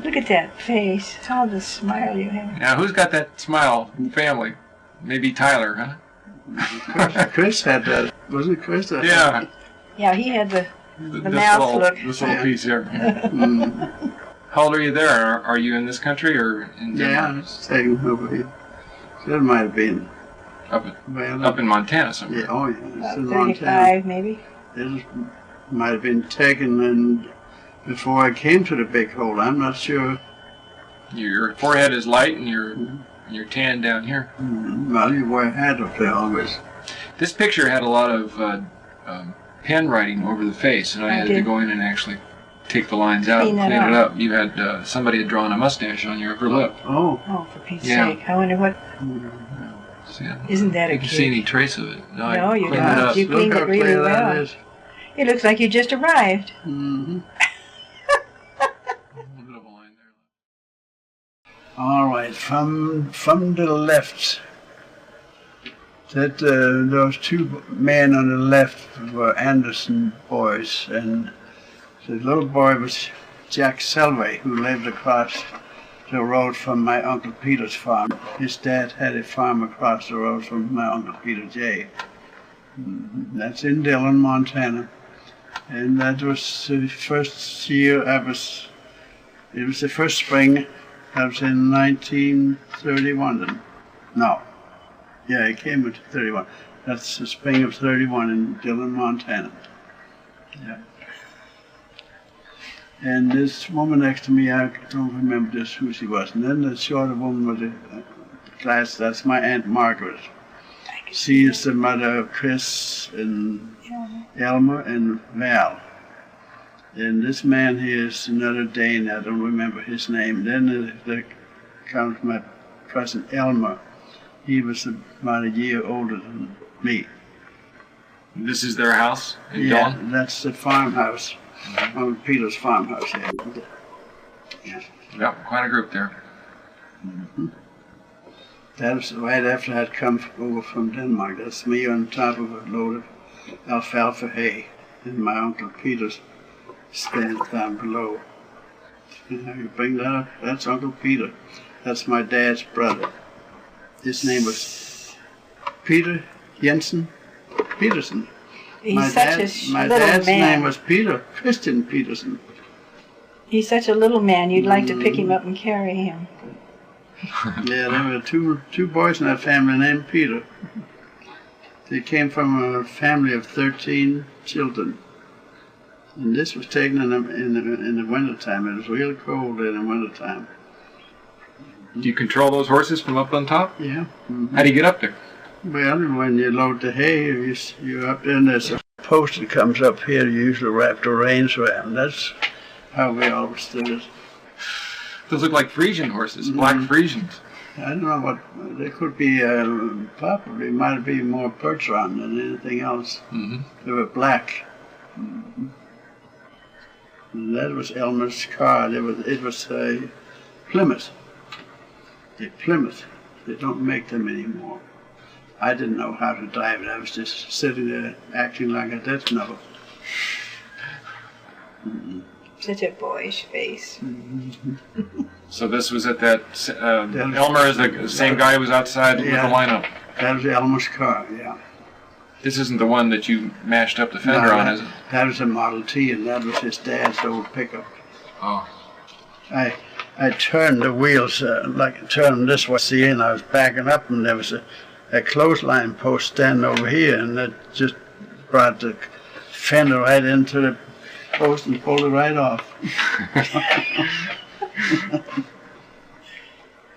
Look at that face. All the smile you have. Now, who's got that smile in the family? Maybe Tyler, huh? Chris had that. Was it Chris? Yeah. Yeah, he had the mouth look. This little piece here. How old are you there? Are you in this country or in Denmark? Yeah, I'm staying over here. So it might have been up in Montana somewhere. Yeah, oh yeah, About in 35 Montana. maybe. It might have been taken and before I came to the big hole. I'm not sure. Your forehead is light and you're tan down here. Well, you wear a hat up there always. This picture had a lot of pen writing over the face, and I had to go in and actually take the lines out and clean it up. You had somebody had drawn a mustache on your upper lip. Oh. Oh, for Pete's sake! I wonder what. Isn't that a You can see any trace of it? No, you don't. You cleaned it really well. It looks like you just arrived. Mm-hmm. All right, from the left, those two men on the left were Anderson boys, and the little boy was Jack Selvey, who lived across the road from my Uncle Peter's farm. His dad had a farm across the road from my Uncle Peter J. That's in Dillon, Montana, and that was the first year it was the first spring. That was in 1931 then. No. Yeah, it came in 31. That's the spring of 31 in Dillon, Montana. Yeah. And this woman next to me, I don't remember just who she was. And then the shorter woman with the glass, that's my Aunt Margaret. She is the mother of Chris and Elmer and Val. And this man here is another Dane, I don't remember his name. Then there comes my cousin Elmer. He was about a year older than me. This is their house in Dillon? Dillon? That's the farmhouse. Uncle Peter's farmhouse here. Yeah, quite a group there. That was right after I'd come over from Denmark. That's me on top of a load of alfalfa hay in my Uncle Peter's stand down below. You bring that up? That's Uncle Peter. That's my dad's brother. His name was Peter Jensen Petersen. He's such a my little dad's man. name was Peter Christian Petersen. He's such a little man. You'd like to pick him up and carry him. Yeah, there were two boys in that family named Peter. They came from a family of 13 children. And this was taken in the wintertime. It was really cold in the wintertime. Do you control those horses from up on top? Yeah. How do you get up there? Well, when you load the hay, you're up there and there's a post that comes up here. You usually wrap the reins around. That's how we always did it. Those look like Frisian horses, black Frisians. I don't know what, they could be, probably might be more Percheron than anything else. They were black. And that was Elmer's car. It was a Plymouth. A Plymouth. They don't make them anymore. I didn't know how to drive it. I was just sitting there acting like I didn't know. Such a boyish face. So this was at that, Elmer is the same guy who was outside with the lineup? That was Elmer's car, yeah. This isn't the one that you mashed up the fender on, is it? That was a Model T, and that was his dad's old pickup. Oh. I turned the wheels, like turned them this way, see, and I was backing up, and there was a clothesline post standing over here, and that just brought the fender right into the post and pulled it right off.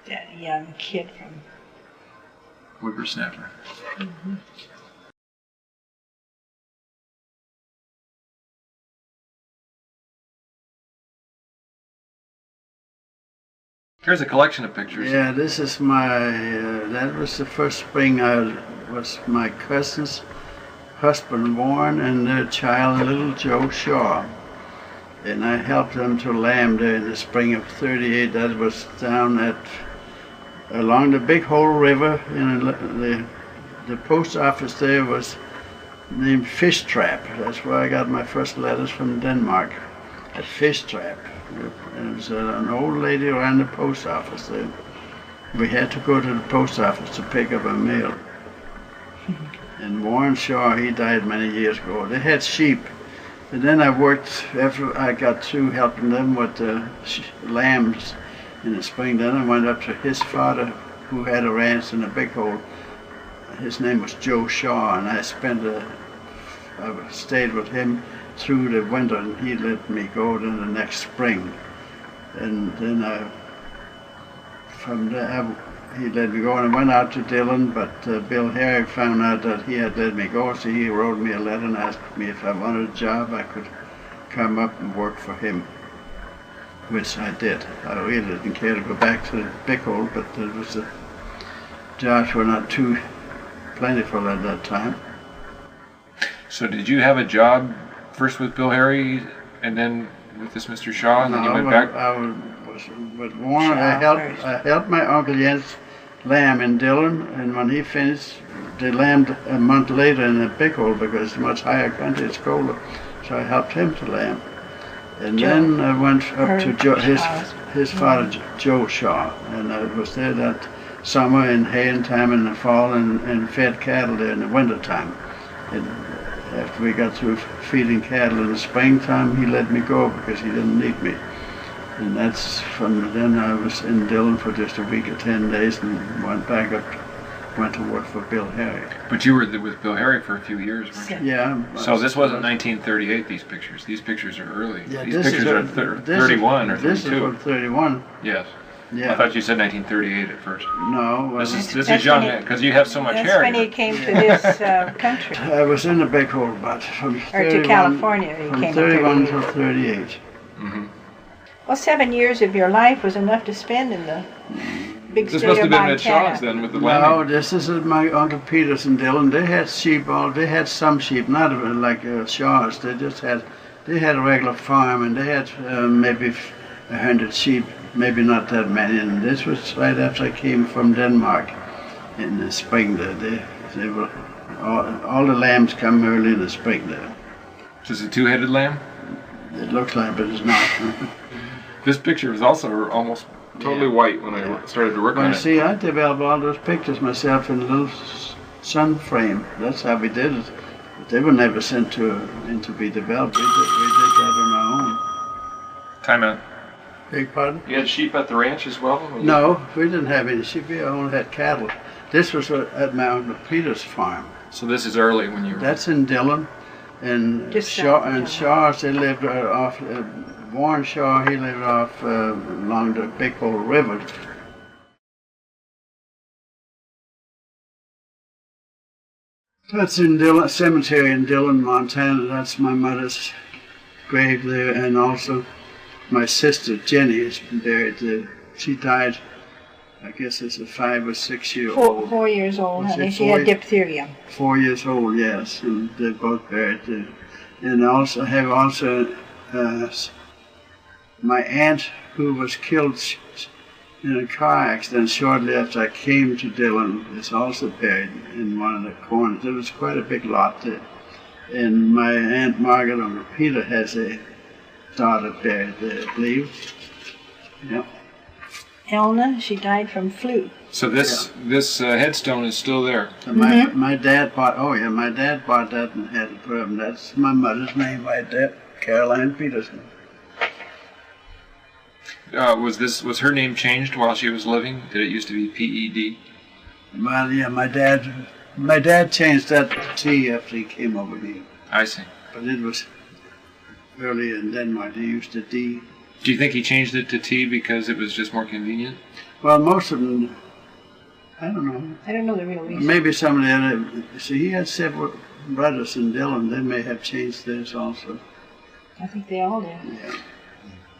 That young kid from Whippersnapper. Here's a collection of pictures. Yeah, this is my, that was the first spring was my cousin's husband Warren and their child, little Joe Shaw. And I helped them to lamb there in the spring of '38. That was down along the Big Hole River. The post office there was named Fish Trap. That's where I got my first letters from Denmark. at Fish Trap. There was an old lady around the post office there. We had to go to the post office to pick up a mail. And Warren Shaw, he died many years ago. They had sheep. And then I worked, after I got through helping them with the lambs in the spring, then I went up to his father, who had a ranch in a big hole. His name was Joe Shaw, and I stayed with him through the winter, and he let me go then the next spring. And then from there, he let me go, and I went out to Dillon, but Bill Harry found out that he had let me go, so he wrote me a letter and asked me if I wanted a job, I could come up and work for him, which I did. I really didn't care to go back to the big hole, but the jobs were not too plentiful at that time. So did you have a job first with Bill Harry and then with this Mr. Shaw, and then you went back? I was with Warren. I helped my Uncle Jens lamb in Dillon, and when he finished, they lambed a month later in a big hole because it's much higher country, it's colder. So I helped him to lamb. And then I went up to his father, Joe Shaw, and I was there that summer in haying time in the fall and fed cattle there in the winter time. And after we got through feeding cattle in the springtime, he let me go because he didn't need me. And that's from then I was in Dillon for just a week or 10 days and went back up, went to work for Bill Harry. But you were with Bill Harry for a few years, weren't you? Yeah. So this wasn't 1938, these pictures. These pictures are early. Yeah, these pictures are 31 or 32. This is from 31. Yes. Yeah. I thought you said 1938 at first. No. This is young, because you have so much hair. That's when he came to this country. I was in the big hole, but from 31, to California he from came 31 to to 38. Mm-hmm. Well, 7 years of your life was enough to spend in the big This state must of have been at Montana. Shaw's then with the No, lambing. this is my Uncle Petersen, Dillon. They had sheep. They had some sheep, not like Shaw's. They had a regular farm, and they had maybe 100 sheep, maybe not that many. And this was right after I came from Denmark in the spring. They were all the lambs come early in the spring there. Is this a two-headed lamb? It looks like, but it's not. This picture is also almost totally white when I started to work on it. See, I developed all those pictures myself in a little sun frame. That's how we did it. They were never sent to be developed. We did that on our own. Time out. Beg pardon? You had sheep at the ranch as well? No, we didn't have any sheep. We only had cattle. This was at my Uncle Peter's farm. So this is early when you were... That's in Dillon. And Shaw's, they lived off... Warren Shaw, he lived off along the Big Hole River. That's in Dillon, cemetery in Dillon, Montana. That's my mother's grave there, and also my sister Jenny is buried there. She died, I guess it's a 5 or 6 year old. 4 years old, honey. She had diphtheria. 4 years old, yes, and they're both buried there. And also I have my aunt, who was killed in a car accident shortly after I came to Dillon, is also buried in one of the corners. There was quite a big lot there. And my Aunt Margaret, Uncle Peter, has a daughter buried there, I believe. Yep. Elna, she died from flu. So this headstone is still there. My dad bought. Oh yeah, my dad bought that and had it put up. And that's my mother's name right there, Caroline Petersen. Was her name changed while she was living? Did it used to be P.E.D.? Well, yeah, my dad changed that to T after he came over here. I see. But it was early in Denmark. They used the D. Do you think he changed it to T because it was just more convenient? Well, most of them, I don't know. I don't know the real reason. Maybe some of the other. See, he had several brothers in Dillon. They may have changed theirs also. I think they all did. Yeah.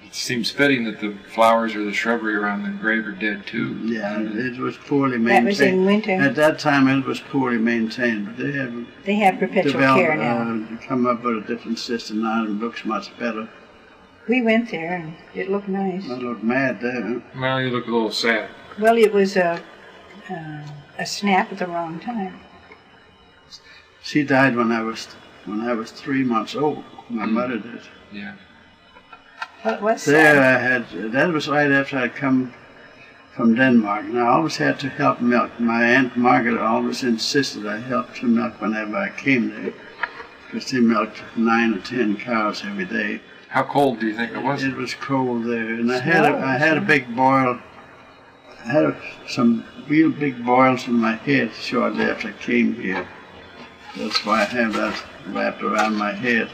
It seems fitting that the flowers or the shrubbery around the grave are dead too. Yeah, it was poorly maintained. That was in winter. At that time, it was poorly maintained, but they have perpetual care now. Come up with a different system now, and it looks much better. We went there, and it looked nice. I looked mad there. Well, you look a little sad. Well, it was a snap at the wrong time. She died when I was 3 months old. My mother did. Yeah. What was There that? that was right after I'd come from Denmark, and I always had to help milk. My Aunt Margaret always insisted I help to milk whenever I came there, because they milked 9 or 10 cows every day. How cold do you think it was? It was cold there, and I had a big boil. I had some real big boils in my head shortly after I came here. That's why I have that wrapped around my head.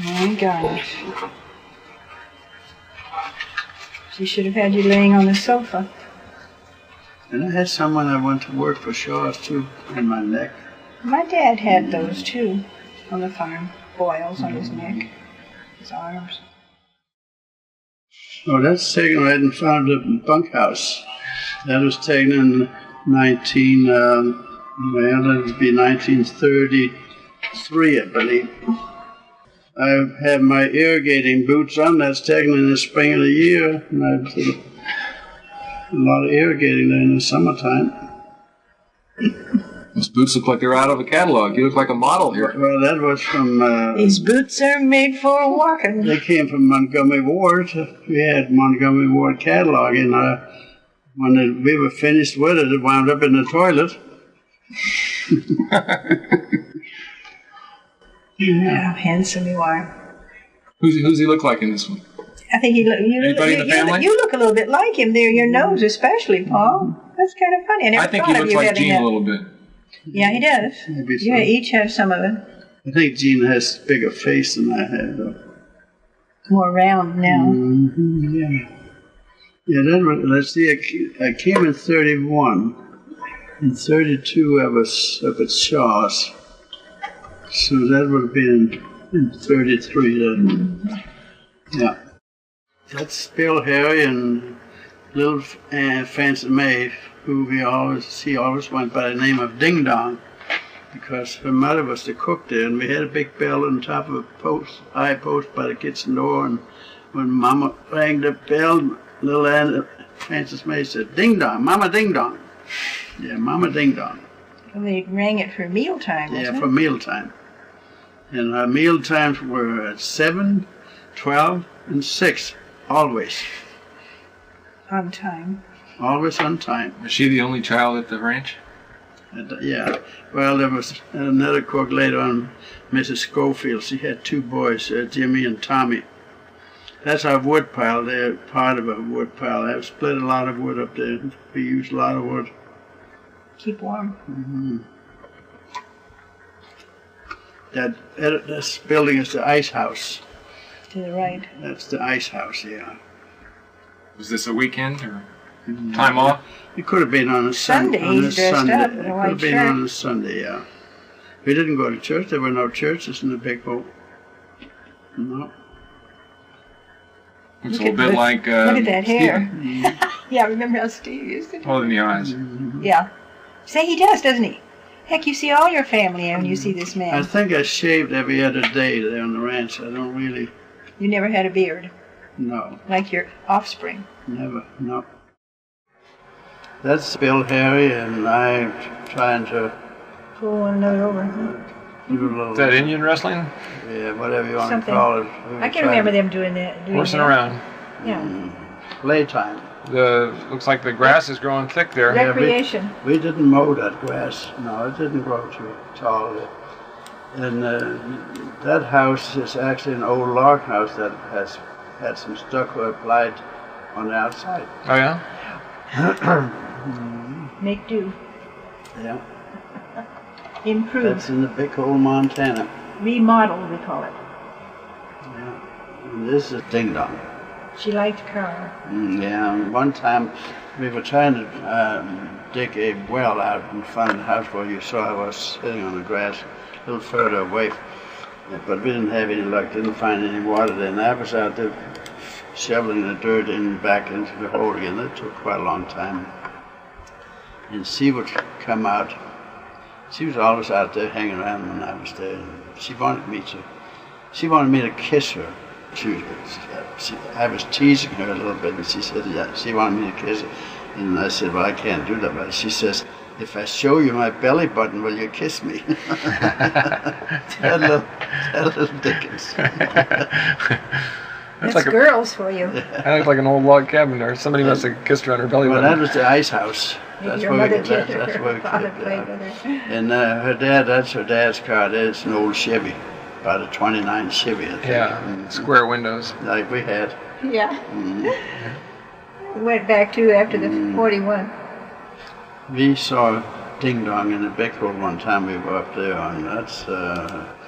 My gosh. She should have had you laying on the sofa. And I had some when I went to work for Shaw's too, in my neck. My dad had those too on the farm. Boils on his neck, his arms. Oh, that's taken right in front of the bunkhouse. That was taken in that would be 1933, I believe. I have my irrigating boots on. That's taken in the spring of the year. And I did a lot of irrigating there in the summertime. Those boots look like they're out of a catalog. You look like a model here. Well, that was from... These boots are made for walking. They came from Montgomery Ward. We had Montgomery Ward catalog, and when we were finished with it, it wound up in the toilet. How handsome you are. Who's he look like in this one? I think Anybody in the family? You look a little bit like him there, your nose especially, Paul. That's kind of funny. I think he looks like Gene a little bit. Yeah, he does. Maybe so. You each have some of it. I think Gene has a bigger face than I have, though. More round now. Mm-hmm, yeah. Yeah, let's see, I came in 31. In 32, I was up at Shaw's. So that would have been in 33 then. Yeah. That's Bill Harry and little Fancy Mae, who he always went by the name of Ding Dong, because her mother was the cook there, and we had a big bell on top of a high post by the kitchen door, and when Mama rang the bell, little Frances May said, "Ding Dong, Mama Ding Dong." Yeah, Mama Ding Dong. Well, they rang it for mealtime, wasn't it? For mealtime. And our meal times were at 7, 12, and 6, always. On time. Always on time. Was she the only child at the ranch? Yeah. Well, there was another cook later on, Mrs. Schofield. She had 2 boys, Jimmy and Tommy. That's our wood pile there, part of a wood pile. I've split a lot of wood up there. We use a lot of wood. Keep warm. Mm-hmm. This building is the ice house. To the right. That's the ice house, yeah. Was this a weekend or time off? It could have been on a Sunday. He's dressed up in a It could white have been shirt. on a Sunday, yeah. We didn't go to church. There were no churches in the big hole. No. Looks a little bit like... look at that hair. Mm-hmm. Yeah, remember how Steve used to do All in the eyes. Mm-hmm. Yeah. Say he does, doesn't he? Heck, you see all your family when you see this man. I think I shaved every other day there on the ranch. I don't really... You never had a beard, No, like your offspring. never, no. That's Bill Harry, and I'm trying to Pull one another over. do a little... Is that Indian wrestling? Yeah, whatever you want Something. to call it. I can remember them doing that. Horsing around. Yeah. Playtime. Looks like the grass is growing thick there. Recreation. We didn't mow that grass. No, it didn't grow too tall. And that house is actually an old log house that has had some stucco applied on the outside. Oh, yeah? Make do. Yeah. Improve. That's in the big hole, Montana. Remodel, we call it. Yeah. And this is Ding Dong. She liked Carl. Yeah, and one time we were trying to dig a well out in front of the house where you saw I was sitting on the grass a little further away. But we didn't have any luck, didn't find any water there. And I was out there shoveling the dirt back into the hole again. That took quite a long time. And she would come out. She was always out there hanging around when I was there. She wanted me to kiss her. I was teasing her a little bit, and she said, yeah, she wanted me to kiss her. And I said, well, I can't do that. But she says, if I show you my belly button, will you kiss me? Tell little Dickens. That's like girls for you. That looks like an old log cabin there. Somebody must have kissed her on her belly button. Well, that was the ice house. That's Your where mother we did. that's where we Father kept played that. with her. And that's her dad's car. There's an old Chevy, about a 29 Chevy, I think. Yeah, square windows. Like we had. Yeah. We went back to after the 41. We saw Ding Dong in the big hole one time we were up there, and that's...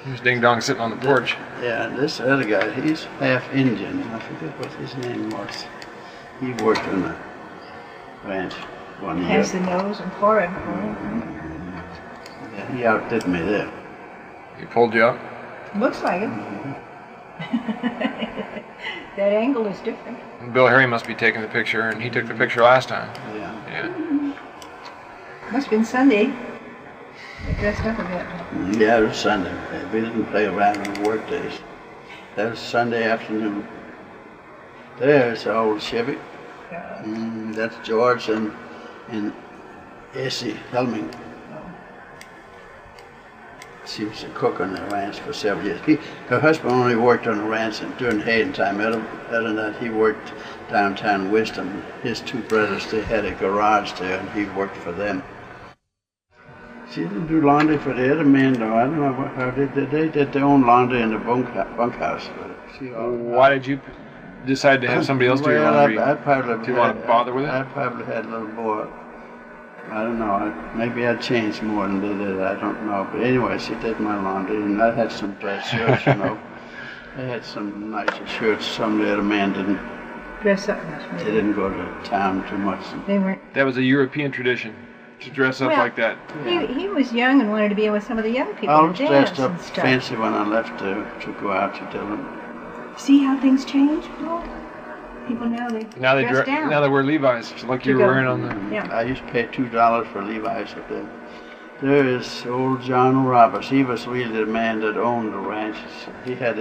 There's Ding Dong sitting on the porch. Yeah, this other guy, he's half Indian. I forget what his name was. He worked on the ranch one year. Has the nose and forehead. Yeah, he outdid me there. He pulled you up? Looks like it. That angle is different. Bill Harry must be taking the picture, and he took the picture last time. Yeah. Must have been Sunday. They dressed up a bit. Yeah, it was Sunday. We didn't play around on work days. That was Sunday afternoon. There's the old Chevy. That's George and Essie Helming. She was a cook on the ranch for several years. Her husband only worked on the ranch during haying time. Other than that, he worked downtown Wisdom. His two brothers, they had a garage there, and he worked for them. She didn't do laundry for the other men, though. I don't know how they did their own laundry in the bunkhouse. Why did you decide to have somebody else do your laundry? I probably do you want to bother with it? I probably had a little more. I don't know. Maybe I changed more than they did. I don't know. But anyway, she did my laundry, and I had some dress shirts, I had some nicer shirts. Some of the other men didn't. Dress up much. They didn't go to town too much. They weren't. That was a European tradition, to dress up like that. He was young and wanted to be with some of the young people. I was and dressed dance up and stuff. fancy when I left to go out to Dillon. See how things change? Well, people now they dress down. Now they wear Levi's, like you were wearing on the. Yeah. I used to pay $2 for Levi's up there. There is old John Roberts. He was really the man that owned the ranches. He had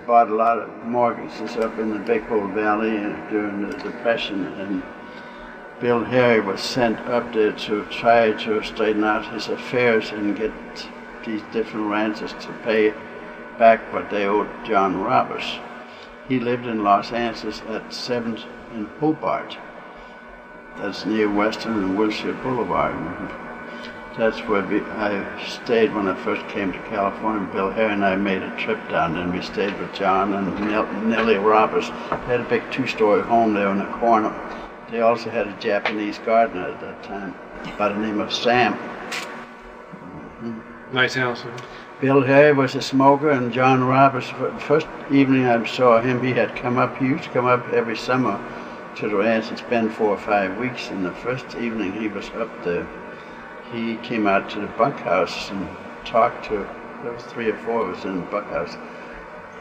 bought a lot of mortgages up in the Big Hole Valley during the Depression, and Bill Harry was sent up there to try to straighten out his affairs and get these different ranches to pay back what they owed John Roberts. He lived in Los Angeles at 7th and Hobart. That's near Western and Wilshire Boulevard. That's where I stayed when I first came to California. Bill Harry and I made a trip down there, and we stayed with John and Nellie Roberts. They had a big 2-story home there in the corner. They also had a Japanese gardener at that time by the name of Sam. Nice house. Bill Harry was a smoker, and John Roberts, the first evening I saw him, he used to come up every summer to the ranch and spend 4 or 5 weeks. And the first evening he was up there, he came out to the bunkhouse and talked to, there was 3 or 4 of us in the bunkhouse.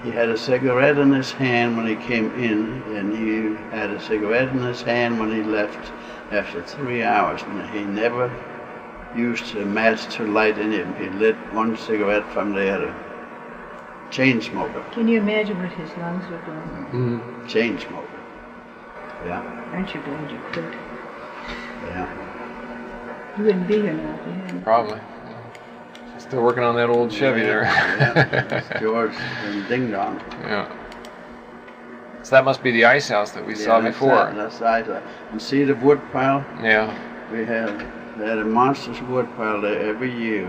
He had a cigarette in his hand when he came in, and he had a cigarette in his hand when he left after 3 hours. And he never used a match to light any of them. He lit one cigarette from the other. Chain smoker. Can you imagine what his lungs were doing? Chain smoker. Yeah. Aren't you glad you could? Yeah. You wouldn't be here now if you hadn't. Probably. Still working on that old Chevy there. Yeah. George and Ding Dong. Yeah. So that must be the ice house that we saw before. That's the ice house. And see the wood pile? Yeah. They had a monstrous wood pile there every year.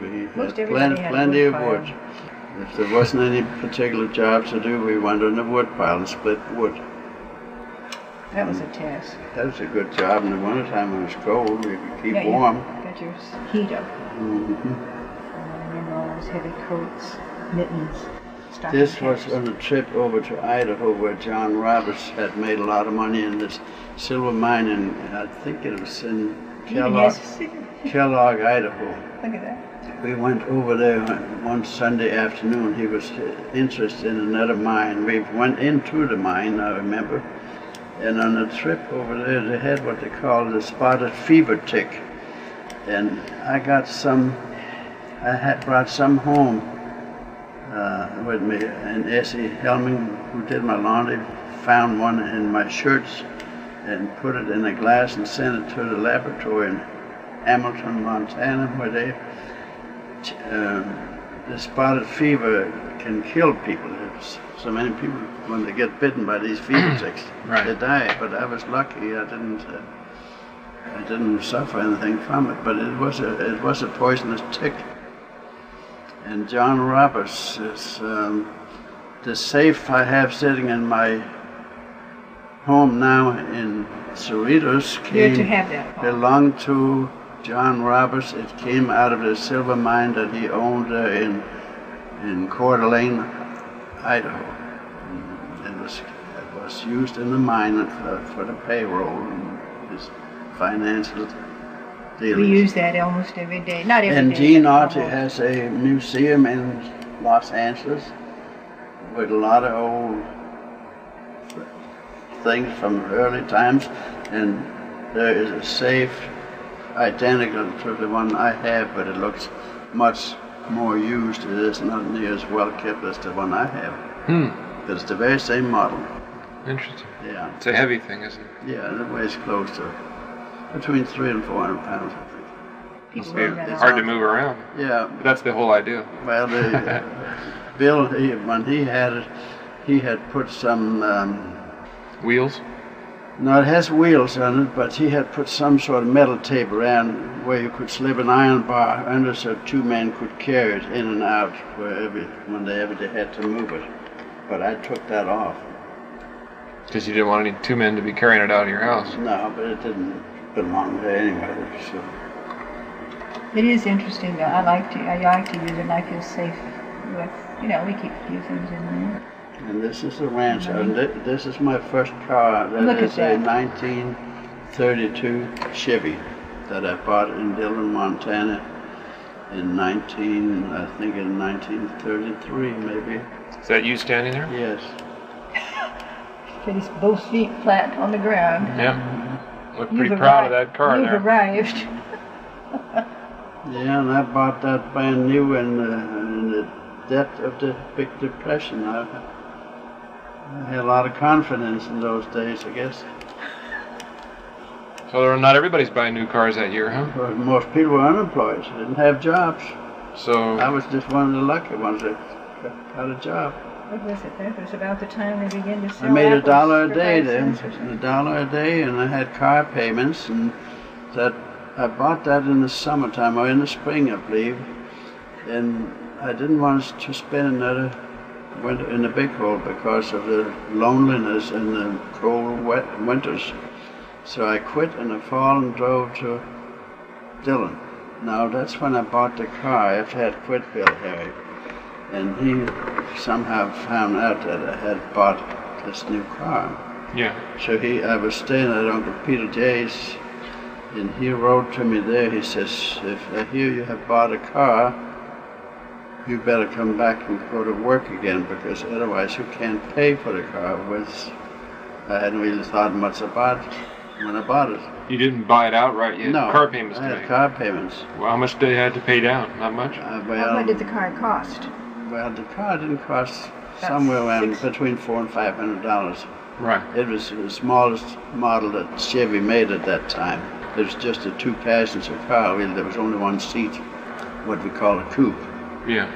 We had plenty of wood. If there wasn't any particular jobs to do, we went on the wood pile and split wood. That was a task. That was a good job. In the wintertime when it was cold, we could keep warm. Got your heat up. And all those heavy coats, mittens. This was on a trip over to Idaho where John Roberts had made a lot of money in this silver mine, and I think it was in Kellogg, Idaho. Look at that. We went over there one Sunday afternoon. He was interested in another mine. We went into the mine, I remember, and on the trip over there they had what they called the spotted fever tick. And I brought some home with me, and Essie Helming, who did my laundry, found one in my shirts and put it in a glass and sent it to the laboratory, and Hamilton, Montana, where the spotted fever can kill people. There's so many people, when they get bitten by these fever ticks, they die. But I was lucky; I didn't suffer anything from it. But it was a poisonous tick. And John Roberts is the safe I have sitting in my home now in Cerritos belonged to John Roberts. It came out of the silver mine that he owned in Coeur d'Alene, Idaho. It was used in the mine for the payroll and his financial dealings. We use that almost every day. Not every day. And Gene Autry has a museum in Los Angeles with a lot of old things from early times, and there is a safe identical to the one I have, but it looks much more used. It is not near as well kept as the one I have. But it's the very same model. Interesting. Yeah. It's a heavy thing, isn't it? Yeah, it weighs close to between 300 and 400 pounds, I think. Must be hard to move around. Yeah. But that's the whole idea. Well, Bill, when he had it, he had put some wheels? No, it has wheels on it, but he had put some sort of metal tape around where you could slip an iron bar under so two men could carry it in and out whenever they had to move it. But I took that off. Because you didn't want any two men to be carrying it out of your house. No, but it didn't belong there anyway. So. It is interesting though. I like to use it and I feel safe with, we keep a few things in there. And this is the ranch, and this is my first car. That is a 1932 Chevy that I bought in Dillon, Montana in 1933 maybe. Is that you standing there? Yes. He's both feet flat on the ground. Yeah. Look pretty proud of that car You've arrived. Yeah, and I bought that brand new in the depth of the Big Depression. I had a lot of confidence in those days, I guess. So not everybody's buying new cars that year, huh? Well, most people were unemployed, so they didn't have jobs. So I was just one of the lucky ones that got a job. What was it? That was about the time they began to sell I made $1 a day then, $1 a day, and I had car payments, and that I bought that in the summertime or in the spring, I believe, and I didn't want to spend another winter in the big hole because of the loneliness and the cold, wet winters. So I quit in the fall and drove to Dillon. Now that's when I bought the car after I had quit Bill Harry. And he somehow found out that I had bought this new car. Yeah. So I was staying at Uncle Peter Jay's, and he wrote to me there, he says, if I hear you have bought a car, you better come back and go to work again, because otherwise you can't pay for the car, which I hadn't really thought much about when I bought it. You didn't buy it outright? You had car payments to make? I had car payments. Well, how much did you have to pay down? Not much? How much did the car cost? Well, the car didn't cost somewhere around between $400 and $500. Right. It was the smallest model that Chevy made at that time. It was just a two-passenger car. There was only one seat, what we call a coupe. Yeah.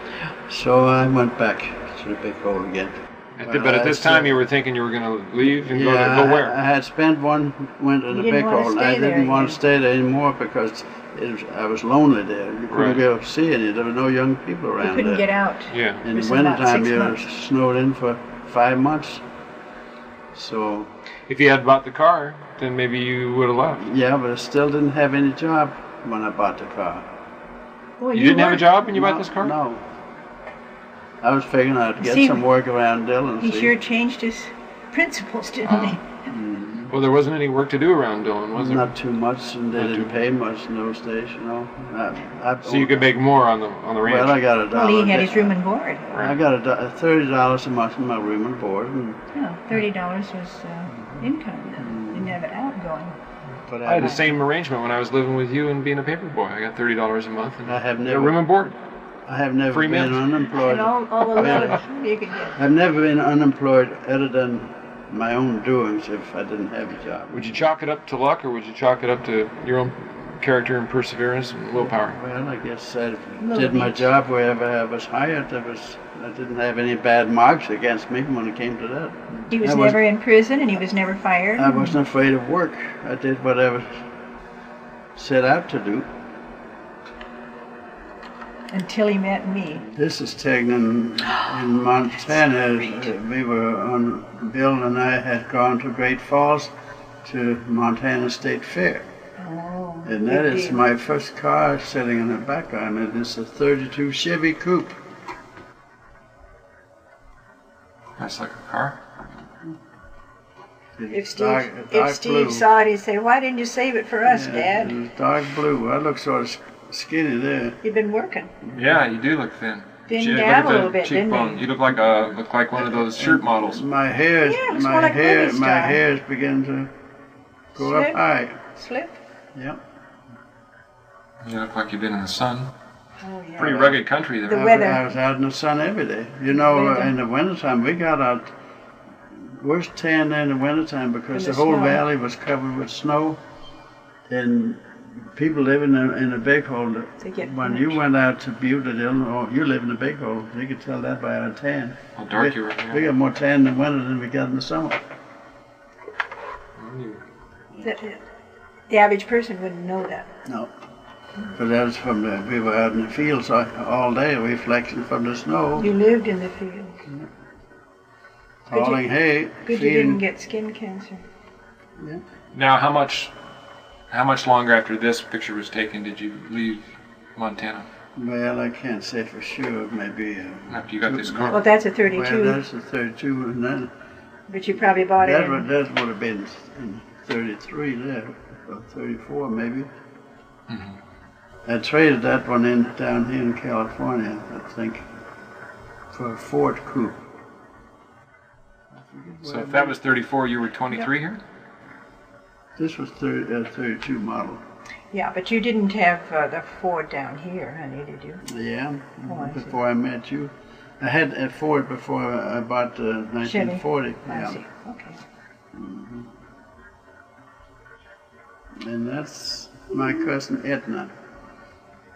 So I went back to the big hole again. But at this time you were thinking you were going to leave and go where? I had spent one winter in the big hole. I didn't want to stay there anymore because I was lonely there. You couldn't go see any. There were no young people around there. You couldn't get out. Yeah. In the wintertime you were snowed in for 5 months. So if you had bought the car, then maybe you would have left. Yeah, but I still didn't have any job when I bought the car. Well, you didn't have a job when you bought this car? No. I was figuring I'd get some work around Dillon. He sure changed his principles, didn't he? Well, there wasn't any work to do around Dillon, was there? Not too much, and they didn't pay much in those days, So you could make more on the ranch? Well, I got $1. Well, he had his room and board. I got $30 a month in my room and board. $30 was income. Didn't have it outgoing. But I had the same arrangement when I was living with you and being a paper boy. I got $30 a month and I have never, room and board. I have never been unemployed. And all the love you could get. I've never been unemployed other than my own doings if I didn't have a job. Would you chalk it up to luck, or would you chalk it up to your own character and perseverance and willpower. Well, I guess I did my job wherever I was hired. I didn't have any bad marks against me when it came to that. He was never in prison and he was never fired? I wasn't afraid of work. I did what I was set out to do. Until he met me. This is taken in Montana. We were on, Bill and I had gone to Great Falls to Montana State Fair. Oh, and that is my first car sitting in the back on it. It's a 32 Chevy Coupe. That's like a car. If Steve saw it, he'd say, "Why didn't you save it for us, Dad?" It was dark blue. I look sort of skinny there. You've been working. Yeah, you do look thin. Thinned down a little bit, didn't you? You look like one of those shirt models. My hair is beginning to go up high. Slip? Yep. You look like you've been in the sun. Oh, yeah. Pretty rugged country there. The weather. I was out in the sun every day. You know, in the wintertime, we got out worse tan than in the wintertime because the whole valley was covered with snow. And people living in a big hole, when you went out to Butte, you live in a big hole, you could tell that by our tan. How dark you were. Yeah. We got more tan in the winter than we got in the summer. The average person wouldn't know that. No. But that was we were out in the fields all day, reflection from the snow. You lived in the fields. Hauling hay. Good you didn't get skin cancer. Yeah. Now, how much longer after this picture was taken did you leave Montana? Well, I can't say for sure. Maybe. After you got this car. Well, that's a 32. Well, that's a 32, and then. But you probably bought it. That would have been in 33 there, or 34 maybe. Mm-hmm. I traded that one down here in California, I think, for a Ford Coupe. So if that was 34, you were 23 here? This was 32 model. Yeah, but you didn't have the Ford down here, honey, did you? Yeah, before I met you. I had a Ford before I bought the 1940. I see. Okay. Mm-hmm. And that's my cousin Edna.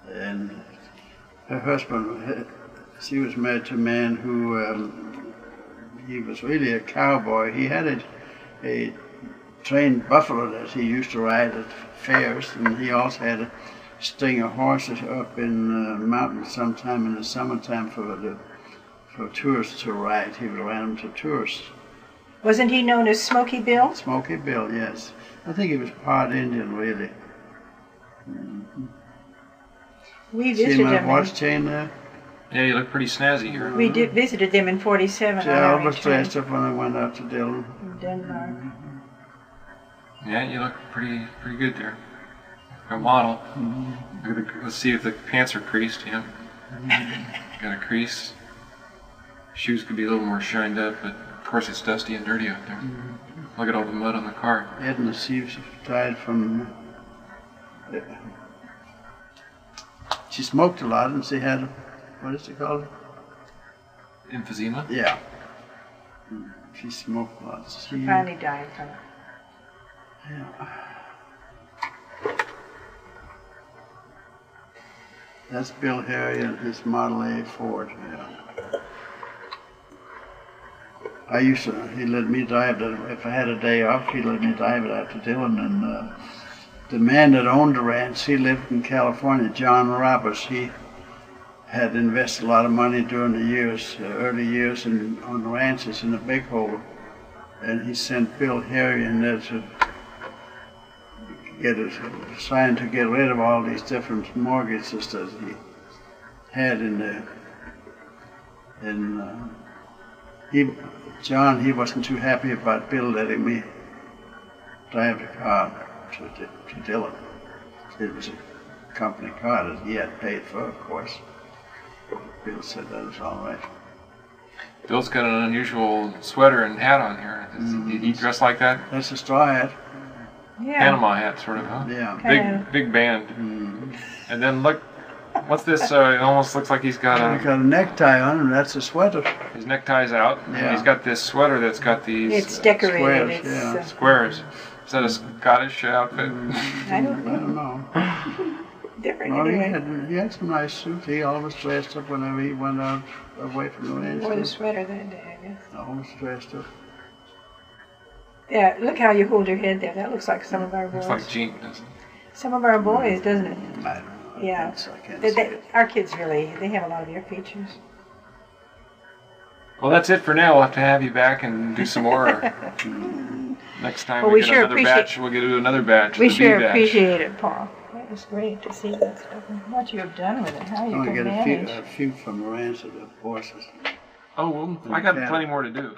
And her husband, she was married to a man who, he was really a cowboy. He had a trained buffalo that he used to ride at fairs, and he also had a string of horses up in the mountains sometime in the summertime for tourists to ride. He would ride them to tourists. Wasn't he known as Smoky Bill? Smoky Bill, yes. I think he was part Indian, really. Mm-hmm. We visited him. See my watch chain there? Yeah, you look pretty snazzy here. We visited them in 47. See, I was dressed up when I went out to Dillon. Denmark. Mm-hmm. Yeah, you look pretty good there. A model. Mm-hmm. Let's see if the pants are creased. Yeah. Mm-hmm. Got a crease. Shoes could be a little more shined up, but of course it's dusty and dirty out there. Mm-hmm. Look at all the mud on the car. Edna Seaves died from... she smoked a lot and she had, what is it called? Emphysema? Yeah. She smoked a lot. She finally died from it. Yeah. That's Bill Harry and his Model A Ford. Yeah. He let me drive it. If I had a day off, he let me drive it out to Dillon. And the man that owned the ranch, he lived in California, John Roberts. He had invested a lot of money during the years, early years, on ranches in the Big Hole. And he sent Bill Harry in there to get it signed to get rid of all these different mortgages that he had in there. And John, he wasn't too happy about Bill letting me drive the car to Dillon. It was a company car that he had paid for, of course. Bill said that was all right. Bill's got an unusual sweater and hat on here. Did he dress like that? That's a straw hat. Yeah. Panama hat, sort of, huh? Yeah. Big band. And then look, what's this? It almost looks like he's got a necktie on, and that's a sweater. His necktie's out. Yeah. And he's got this sweater that's got these it's decorated. Squares. It's, squares. Is that a Scottish outfit? I don't I know. don't know. Different No, anyway. he had some nice suits. He always dressed up whenever he went out away from the ranch. Wore the sweater that day, I guess. Always dressed up. Yeah, look how you hold your head there. That looks like some of our boys. Looks like Gene, doesn't it? Some of our boys, doesn't it? I don't know. Yeah. I can't say it. Our kids really, they have a lot of your features. Well, that's it for now. We'll have to have you back and do some more. Next time Well, we we get sure another batch, we'll get another batch. We the sure B batch. appreciate it, Paul. It was great to see that stuff and what you have done with it, how I you want can to get manage. a few from the ranch of the horses. Oh, well, I got plenty more to do.